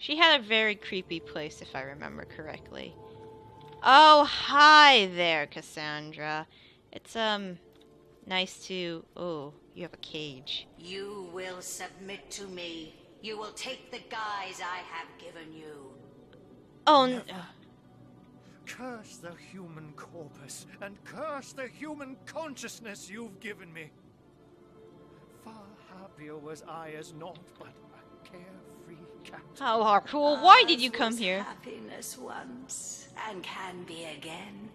She had a very creepy place, if I remember correctly. Oh, hi there, Cassandra. It's, nice to... Oh, you have a cage. You will submit to me. You will take the guise I have given you. Oh, Never. Curse the human corpus, and curse the human consciousness you've given me. Far happier was I as naught but a carefree cat. How cool. Why did you Ours come was here? Happiness once, and can be again.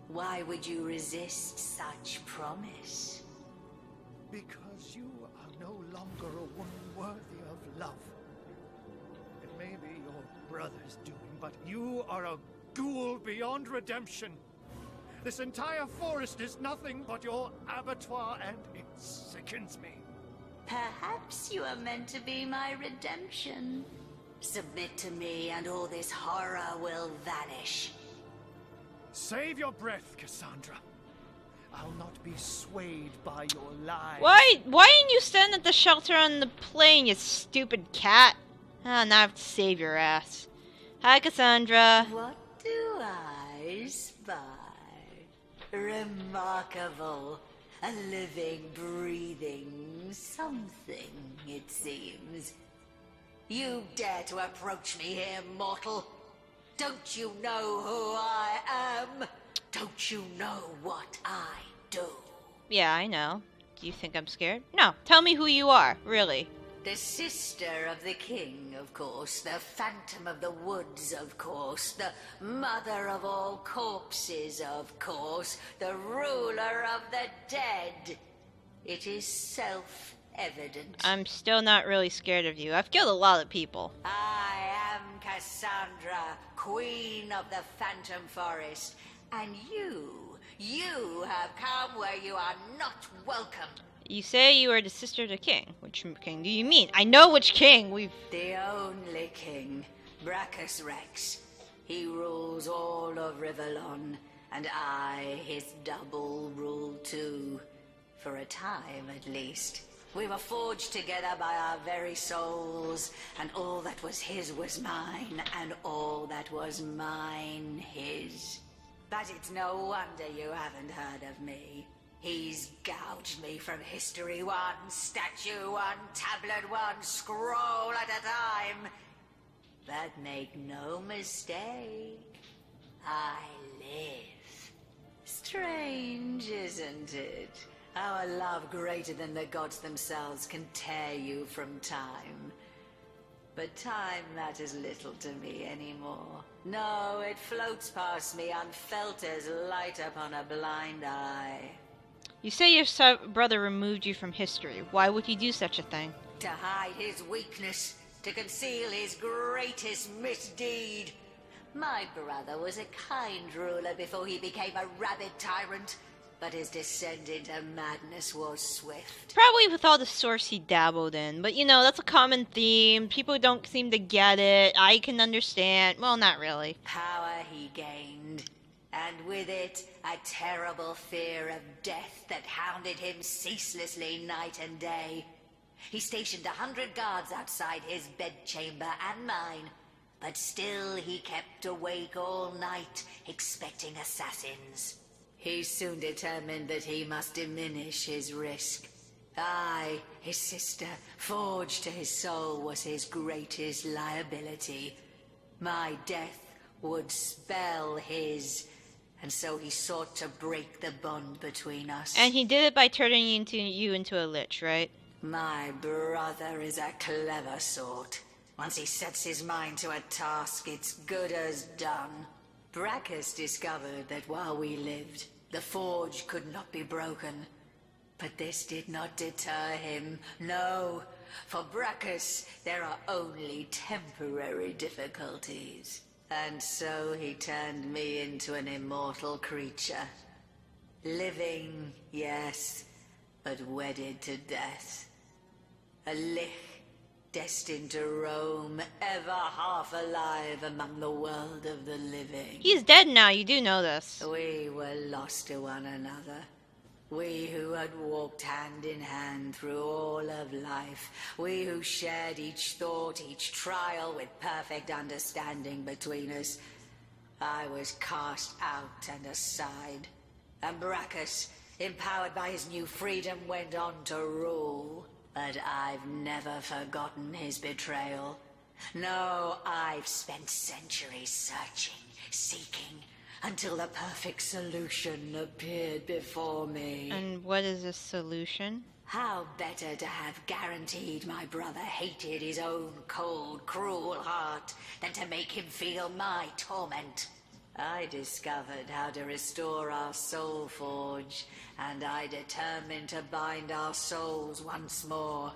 Why would you resist such promise? Because you are no longer a woman worthy of love. It may be your brother's doing, but you are a ghoul beyond redemption. This entire forest is nothing but your abattoir, and it sickens me. Perhaps you are meant to be my redemption. Submit to me, and all this horror will vanish. Save your breath, Cassandra. I'll not be swayed by your lies. Why didn't you stand at the shelter on the plane, you stupid cat? Ah, now I have to save your ass. Hi, Cassandra. What do I spy? Remarkable. A living, breathing something, it seems. You dare to approach me here, mortal? Don't you know who I am? Don't you know what I do? Yeah, I know. Do you think I'm scared? No. Tell me who you are, really. The sister of the king, of course. The phantom of the woods, of course. The mother of all corpses, of course. The ruler of the dead. It is self-evident. I'm still not really scared of you. I've killed a lot of people. I am Cassandra, queen of the Phantom Forest. And you have come where you are not welcome. You say you are the sister of the king. Which king do you mean? I know which king. The only king, Brachus Rex. He rules all of Rivellon, and I, his double, rule too. For a time, at least. We were forged together by our very souls, and all that was his was mine, and all that was mine his. But it's no wonder you haven't heard of me. He's gouged me from history, one statue, one tablet, one scroll at a time. But make no mistake, I live. Strange, isn't it? How a love greater than the gods themselves can tear you from time. But time matters little to me anymore. No, it floats past me unfelt as light upon a blind eye. You say your brother removed you from history. Why would he do such a thing? To hide his weakness, to conceal his greatest misdeed. My brother was a kind ruler before he became a rabid tyrant, but his descent into madness was swift. Probably with all the source he dabbled in. But, you know, that's a common theme. People don't seem to get it. I can understand. Well, not really. Power he gained, and with it, a terrible fear of death that hounded him ceaselessly night and day. He stationed 100 guards outside his bedchamber and mine, but still he kept awake all night, expecting assassins. He soon determined that he must diminish his risk. I, his sister, forged to his soul, was his greatest liability. My death would spell his, and so he sought to break the bond between us. And he did it by turning you into a lich, right? My brother is a clever sort. Once he sets his mind to a task, it's good as done. Brachus discovered that while we lived, the forge could not be broken. But this did not deter him. No, for Brachus, there are only temporary difficulties. And so he turned me into an immortal creature. Living, yes, but wedded to death. A lich, destined to roam, ever half alive among the world of the living. He's dead now, you do know this. We were lost to one another. We who had walked hand in hand through all of life. We who shared each thought, each trial with perfect understanding between us. I was cast out and aside. And Brachus, empowered by his new freedom, went on to rule. But I've never forgotten his betrayal. No, I've spent centuries searching, seeking, until the perfect solution appeared before me. And what is this solution? How better to have guaranteed my brother hated his own cold, cruel heart than to make him feel my torment. I discovered how to restore our soul forge, and I determined to bind our souls once more.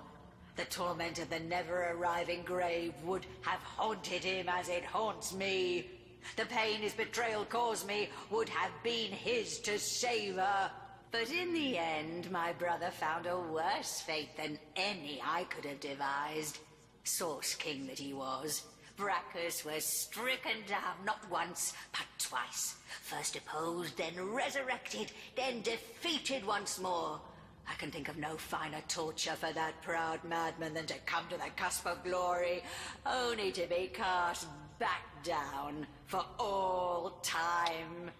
The torment of the never-arriving grave would have haunted him as it haunts me. The pain his betrayal caused me would have been his to savor. But in the end, my brother found a worse fate than any I could have devised. Source King that he was, Brachus was stricken down not once, but twice. First opposed, then resurrected, then defeated once more. I can think of no finer torture for that proud madman than to come to the cusp of glory, only to be cast back down for all time.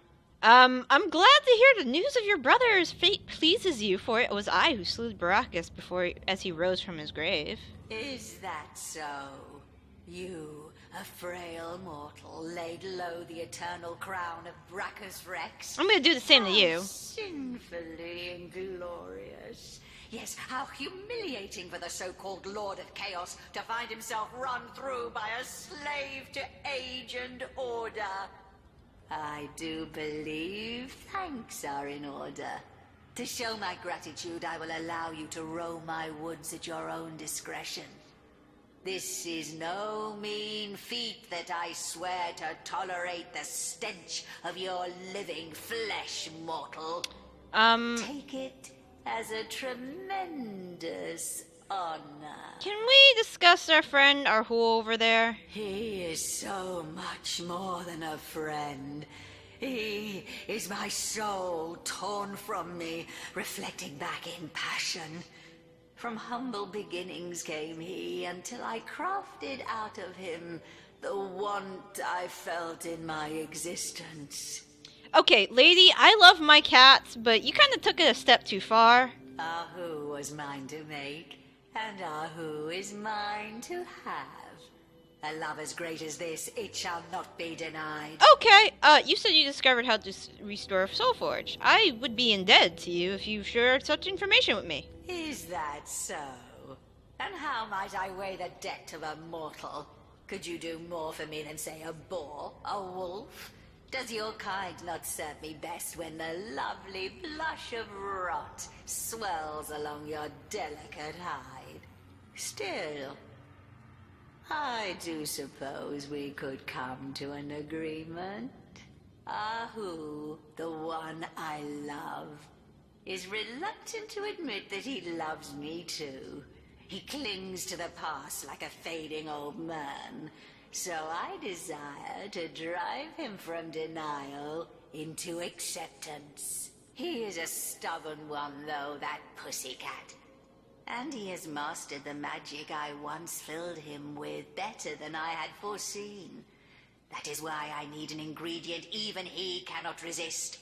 I'm glad to hear the news of your brother's fate pleases you, for it was I who slew Baracus as he rose from his grave. Is that so? You, a frail mortal, laid low the eternal crown of Brachus Rex? I'm gonna do the same to you. How sinfully inglorious. Yes, how humiliating for the so-called Lord of Chaos to find himself run through by a slave to age and order. I do believe thanks are in order. To show my gratitude, I will allow you to roam my woods at your own discretion. This is no mean feat that I swear to tolerate the stench of your living flesh, mortal. Take it as a tremendous honor. Can we discuss our friend, our who over there? He is so much more than a friend. He is my soul torn from me, reflecting back in passion. From humble beginnings came he, until I crafted out of him the want I felt in my existence. Okay, lady, I love my cats, but you kind of took it a step too far. Ahu was mine to make, and Ahu is mine to have. A love as great as this, it shall not be denied. Okay, you said you discovered how to restore Soulforge. I would be indebted to you if you shared such information with me. Is that so? And how might I weigh the debt of a mortal? Could you do more for me than, say, a boar, a wolf? Does your kind not serve me best when the lovely blush of rot swells along your delicate hide? Still, I do suppose we could come to an agreement. Ahu, the one I love, is reluctant to admit that he loves me too. He clings to the past like a fading old man. So I desire to drive him from denial into acceptance. He is a stubborn one, though, that pussycat. And he has mastered the magic I once filled him with better than I had foreseen. That is why I need an ingredient even he cannot resist.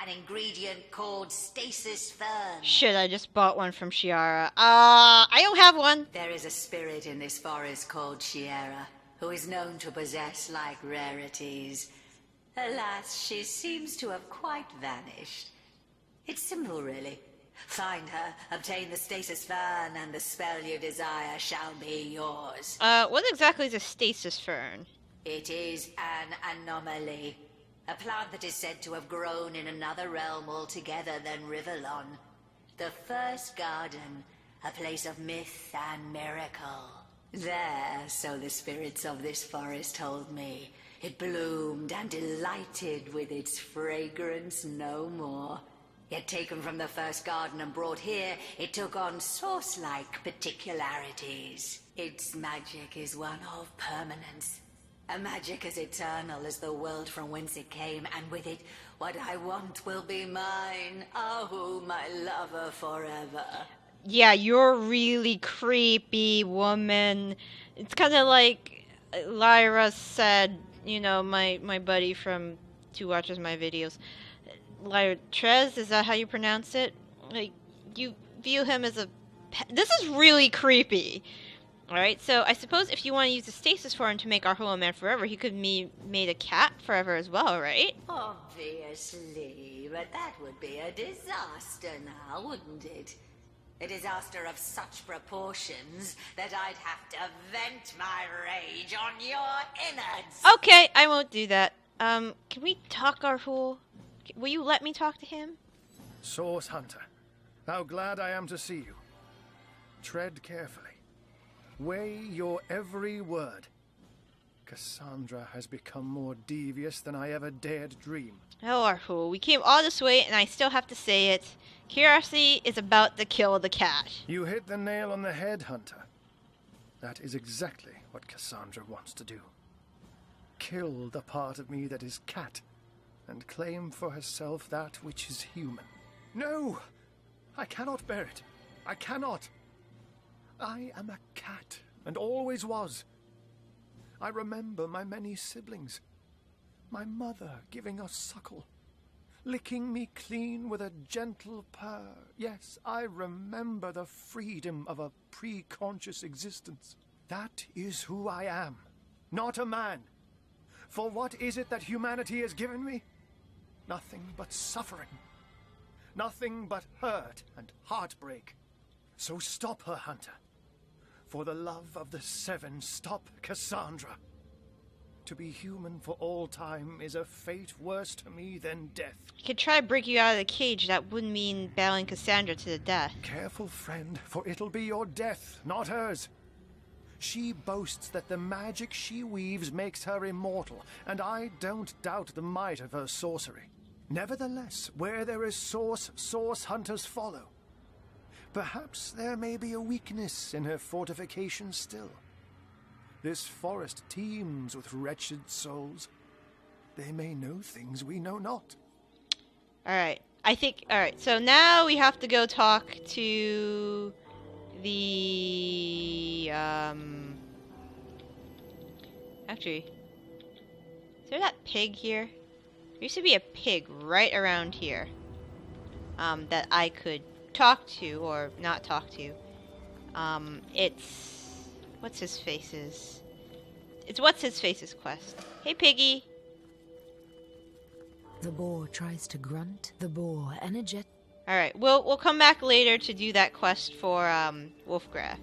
An ingredient called stasis fern. Shit, I just bought one from Shiara. I don't have one. There is a spirit in this forest called Shiera, who is known to possess like rarities. Alas, she seems to have quite vanished. It's simple, really. Find her, obtain the stasis fern, and the spell you desire shall be yours. What exactly is a stasis fern? It is an anomaly. A plant that is said to have grown in another realm altogether than Rivellon. The first garden, a place of myth and miracle. There, so the spirits of this forest told me, it bloomed and delighted with its fragrance no more. Yet taken from the first garden and brought here, it took on source-like particularities. Its magic is one of permanence. A magic as eternal as the world from whence it came, and with it, what I want will be mine. Oh, my lover forever. Yeah, you're really creepy, woman. It's kind of like Lyra said, you know, my buddy from who watches my videos. Lyra Trez, is that how you pronounce it? Like, you view him as a this is really creepy. Alright, so I suppose if you want to use the stasis for him to make our Hollow Man forever, he could be made a cat forever as well, right? Obviously, but that would be a disaster now, wouldn't it? A disaster of such proportions that I'd have to vent my rage on your innards. Okay, I won't do that. Can we talk, Arhul? Will you let me talk to him? Source Hunter, how glad I am to see you. Tread carefully. Weigh your every word. Cassandra has become more devious than I ever dared dream. Oh, Arhul, we came all this way and I still have to say it. Curiosity is about to kill the cat. You hit the nail on the head, Hunter. That is exactly what Cassandra wants to do. Kill the part of me that is cat, and claim for herself that which is human. No! I cannot bear it. I cannot. I am a cat, and always was. I remember my many siblings. My mother giving us suckle, licking me clean with a gentle purr. Yes, I remember the freedom of a pre-conscious existence. That is who I am, not a man. For what is it that humanity has given me? Nothing but suffering. Nothing but hurt and heartbreak. So stop her, Hunter. For the love of the Seven, stop Cassandra. To be human for all time is a fate worse to me than death. I could try to break you out of the cage. That would mean battling Cassandra to the death. Careful, friend, for it'll be your death, not hers. She boasts that the magic she weaves makes her immortal, and I don't doubt the might of her sorcery. Nevertheless, where there is source hunters follow. Perhaps there may be a weakness in her fortifications still. This forest teems with wretched souls. They may know things we know not. Alright, alright, so now we have to go talk to the, actually, is there that pig here? There used to be a pig right around here, that I could talk to, or not talk to. It's, what's his face's? It's what's his face's quest. Hey, piggy. The boar tries to grunt. The boar energetic. Alright, we'll come back later to do that quest for, Wolfgraf.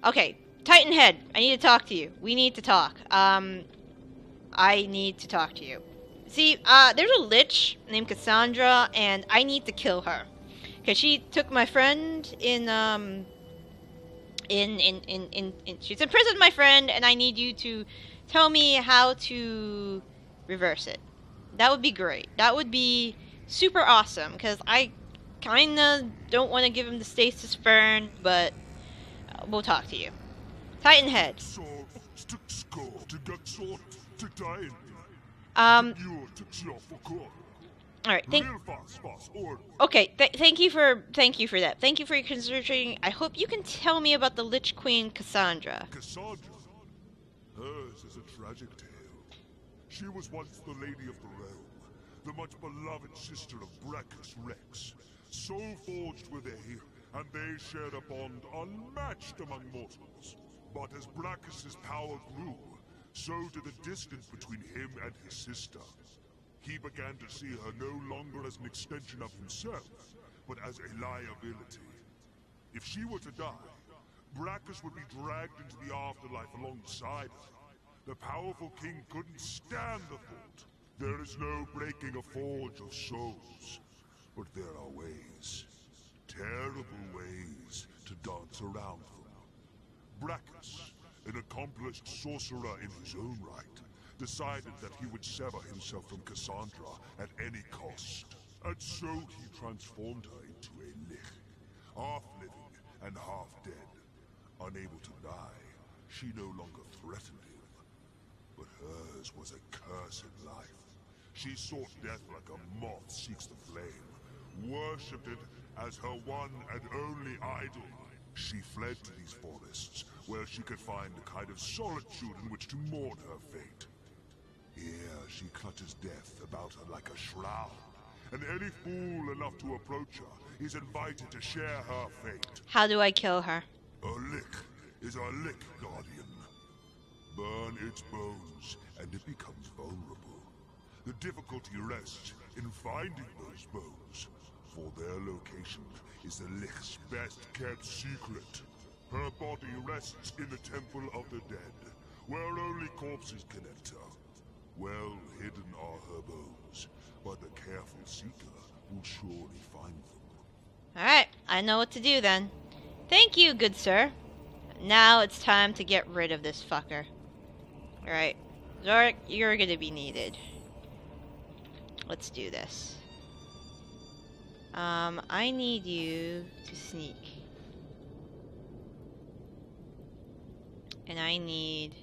Okay, Titan Head, I need to talk to you. We need to talk. I need to talk to you. See, there's a lich named Cassandra, and I need to kill her. Because she took my friend she's imprisoned my friend, and I need you to tell me how to reverse it. That would be great. That would be super awesome, because I kinda don't want to give him the stasis burn, but we'll talk to you. Titan Head. Alright, okay, thank you for that. Thank you for your consideration. I hope you can tell me about the Lich Queen Cassandra. Cassandra? Hers is a tragic tale. She was once the Lady of the Realm, the much beloved sister of Brachus Rex. Soul forged were they, and they shared a bond unmatched among mortals. But as Brachus's power grew, so did the distance between him and his sister. He began to see her no longer as an extension of himself, but as a liability. If she were to die, Brachus would be dragged into the afterlife alongside her. The powerful king couldn't stand the thought. There is no breaking a forge of souls, but there are ways, terrible ways, to dance around them. Brachus, an accomplished sorcerer in his own right, decided that he would sever himself from Cassandra at any cost. And so he transformed her into a lich, half living and half dead. Unable to die, she no longer threatened him. But hers was a cursed life. She sought death like a moth seeks the flame, worshipped it as her one and only idol. She fled to these forests, where she could find a kind of solitude in which to mourn her fate. Here she clutches death about her like a shroud, and any fool enough to approach her is invited to share her fate. How do I kill her? A lick is a lick, Guardian. Burn its bones, and it becomes vulnerable. The difficulty rests in finding those bones, for their location is the lick's best-kept secret. Her body rests in the Temple of the Dead, where only corpses can enter. Well hidden are her bones, but the careful seeker will surely find them. Alright, I know what to do then. Thank you, good sir. Now it's time to get rid of this fucker. Alright, Zorik, you're gonna be needed. Let's do this. I need you to sneak. And I need...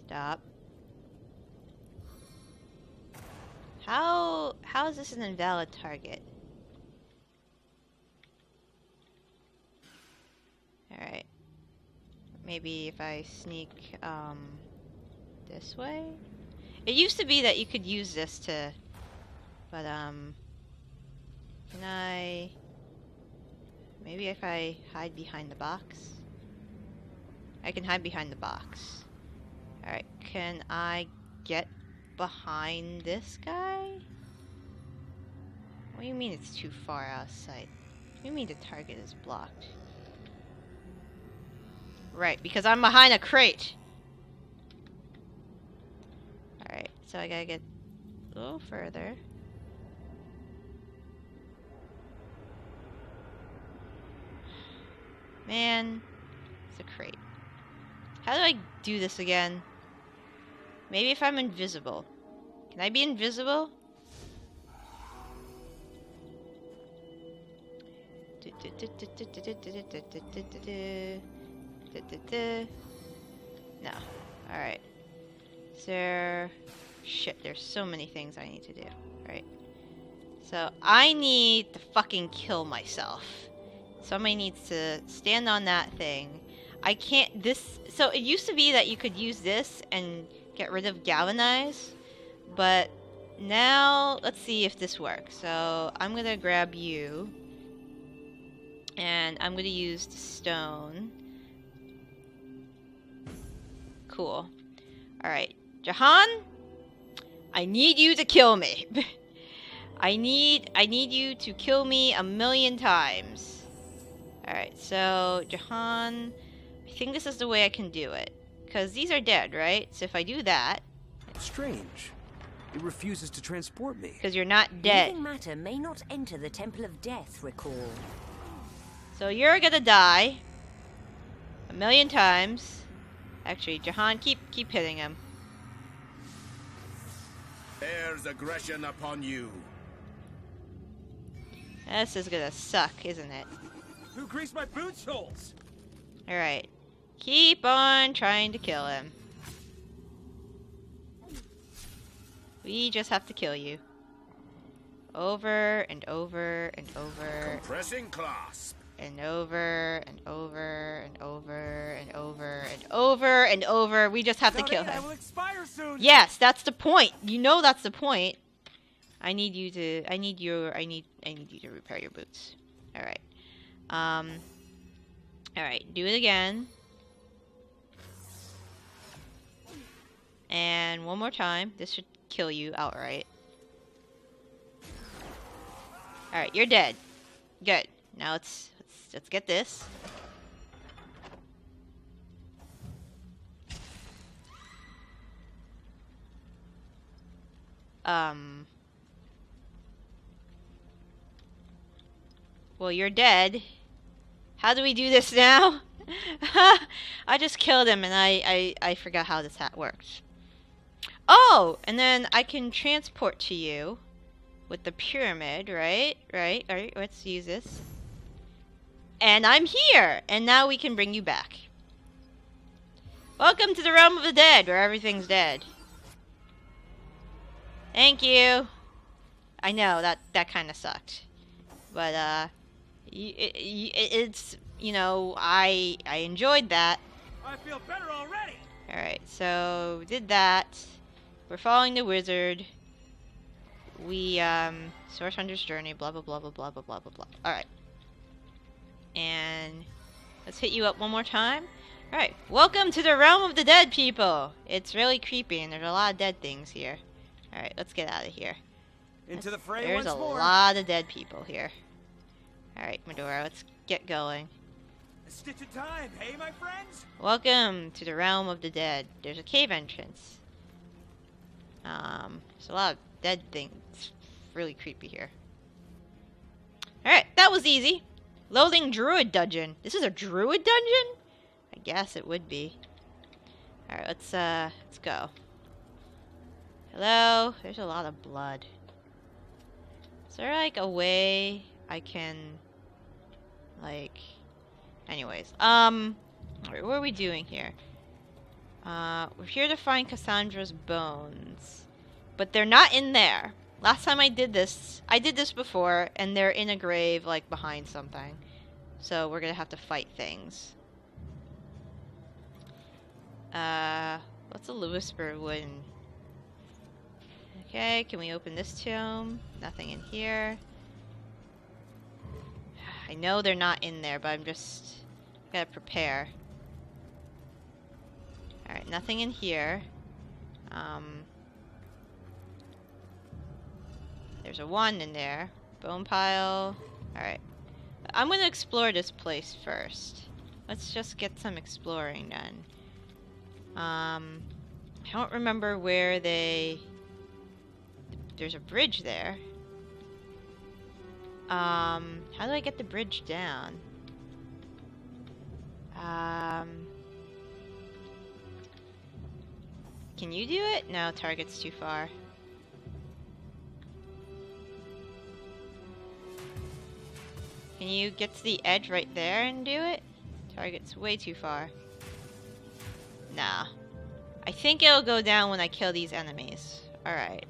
Stop. How is this an invalid target? Alright. Maybe if I sneak, this way? It used to be that you could use this to... But, can I... Maybe if I hide behind the box? I can hide behind the box. Alright, can I get behind this guy? What do you mean it's too far out of sight? What do you mean the target is blocked? Right, because I'm behind a crate! Alright, so I gotta get a little further. Man, it's a crate. How do I do this again? Maybe if I'm invisible. Can I be invisible? No. Alright. Is there... Shit, there's so many things I need to do. Right. So, I need to fucking kill myself. Somebody needs to stand on that thing. I can't... This... So, it used to be that you could use this and get rid of galvanize. But now, let's see if this works. So, I'm gonna grab you. And I'm gonna use the stone. Cool. Alright. Jahan? I need you to kill me. I need you to kill me 1,000,000 times. Alright, so Jahan, I think this is the way I can do it. Because these are dead, right? So if I do that... Strange. It refuses to transport me. Because you're not dead. Living matter may not enter the Temple of Death, recall. So you're gonna die 1,000,000 times. Actually, Jahan, keep hitting him. There's aggression upon you. This is gonna suck, isn't it? Who greased my boot soles? Alright. Keep on trying to kill him. We just have to kill you. Over and over and over. Compressing clasp. And over and over and over and over and over and over. We just have to kill him. I will expire soon. Yes, that's the point. You know that's the point. I need you to repair your boots. Alright. Alright, do it again. And one more time. This should kill you outright. Alright, you're dead. Good. Now let's get this. Well, you're dead. How do we do this now? I just killed him and I forgot how this hat works. Oh! And then I can transport to you with the pyramid, right? Alright, let's use this. And I'm here! And now we can bring you back. Welcome to the realm of the dead, where everything's dead. Thank you. I know, that kind of sucked. But, it's, you know, I enjoyed that. I feel better already. Alright, so we did that. We're following the wizard. We, Source Hunter's Journey, blah blah blah blah blah blah blah blah blah. Alright. And let's hit you up one more time. Alright, welcome to the realm of the dead, people! It's really creepy and there's a lot of dead things here. Alright, let's get out of here. Into the fray There's once a more. lot of dead people here. Alright, Medora, let's get going. A stitch of time, hey, my friends? Welcome to the realm of the dead. There's a cave entrance. There's a lot of dead things. It's really creepy here. Alright, that was easy. Loading druid dungeon. This is a druid dungeon? I guess it would be. Alright, let's go. Hello? There's a lot of blood. Is there like a way I can like anyways. Alright, what are we doing here? We're here to find Cassandra's bones. But they're not in there. Last time I did this before, and they're in a grave, like, behind something. So we're gonna have to fight things. What's a Whisper Wood? Okay, can we open this tomb? Nothing in here. I know they're not in there, but I'm just gotta prepare. Alright, nothing in here. There's a wand in there. Bone pile. Alright. I'm gonna explore this place first. Let's just get some exploring done. I don't remember where they... There's a bridge there. How do I get the bridge down? Can you do it? No, target's too far. Can you get to the edge right there and do it? Target's way too far. Nah. I think it'll go down when I kill these enemies. Alright,